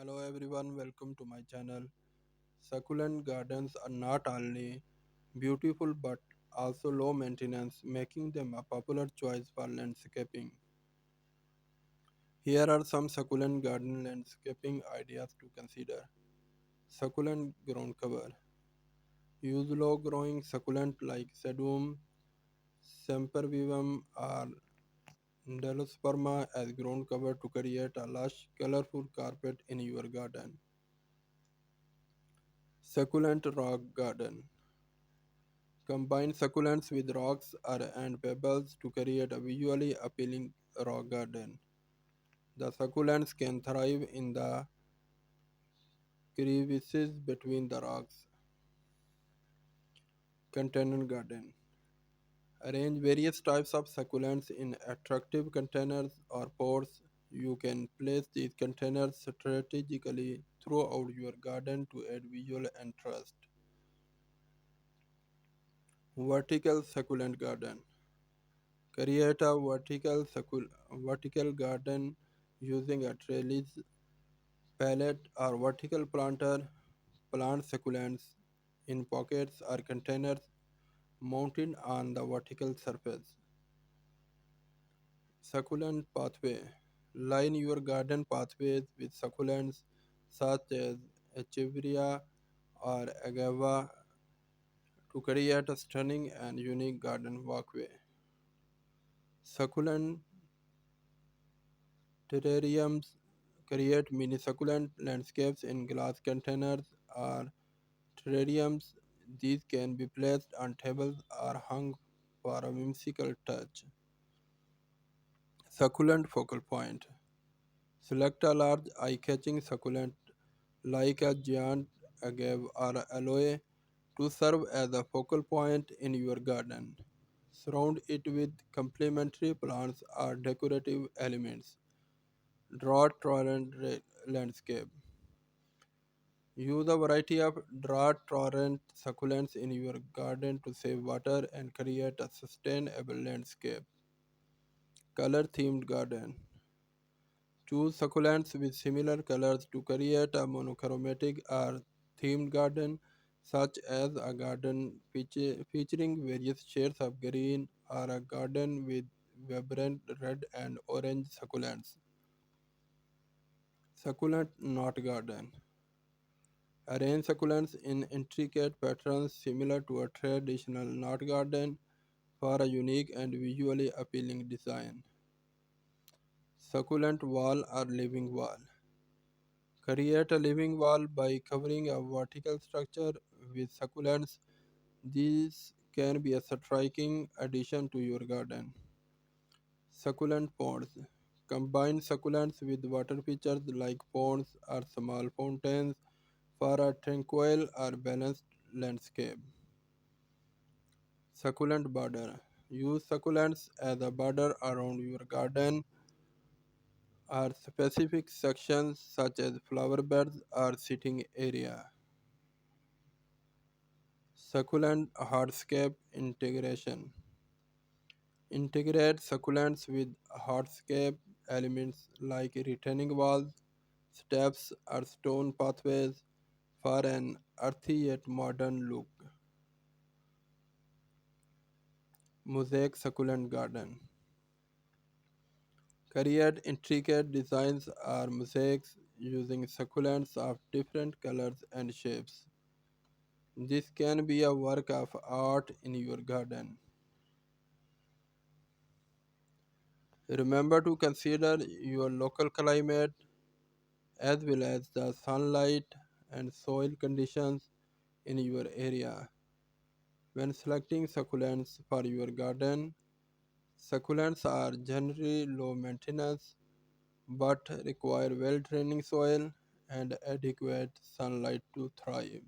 Hello everyone, welcome to my channel. Succulent gardens are not only beautiful but also low maintenance, making them a popular choice for landscaping. Here are some succulent garden landscaping ideas to consider. Succulent ground cover. Use low growing succulent like sedum, sempervivum or Delosperma as ground cover to create a lush, colorful carpet in your garden. Succulent rock garden. Combine succulents with rocks and pebbles to create a visually appealing rock garden. The succulents can thrive in the crevices between the rocks. Container garden. Arrange various types of succulents in attractive containers or pots. You can place these containers strategically throughout your garden to add visual interest. Vertical succulent garden. Create a vertical garden using a trellis, pallet, or vertical planter. Plant succulents in pockets or containers mounted on the vertical surface. Succulent pathway. Line your garden pathways with succulents such as echeveria or agave to create a stunning and unique garden walkway. Succulent terrariums create mini succulent landscapes in glass containers or terrariums. These can be placed on tables or hung for a whimsical touch. Succulent focal point. Select a large eye-catching succulent like a giant agave or aloe to serve as a focal point in your garden. Surround it with complementary plants or decorative elements. Drought-tolerant landscape. Use a variety of drought-tolerant succulents in your garden to save water and create a sustainable landscape. Color-themed garden. Choose succulents with similar colors to create a monochromatic or themed garden, such as a garden featuring various shades of green or a garden with vibrant red and orange succulents. Succulent knot garden. Arrange succulents in intricate patterns similar to a traditional knot garden for a unique and visually appealing design. Succulent wall or living wall. Create a living wall by covering a vertical structure with succulents. These can be a striking addition to your garden. Succulent ponds. Combine succulents with water features like ponds or small fountains for a tranquil or balanced landscape. Succulent border. Use succulents as a border around your garden or specific sections such as flower beds or sitting area. Succulent hardscape integration. Integrate succulents with hardscape elements like retaining walls, steps, or stone pathways for an earthy yet modern look. Mosaic succulent garden. Create intricate designs or mosaics using succulents of different colors and shapes. This can be a work of art in your garden. Remember to consider your local climate as well as the sunlight and soil conditions in your area. When selecting succulents for your garden, succulents are generally low maintenance but require well draining soil and adequate sunlight to thrive.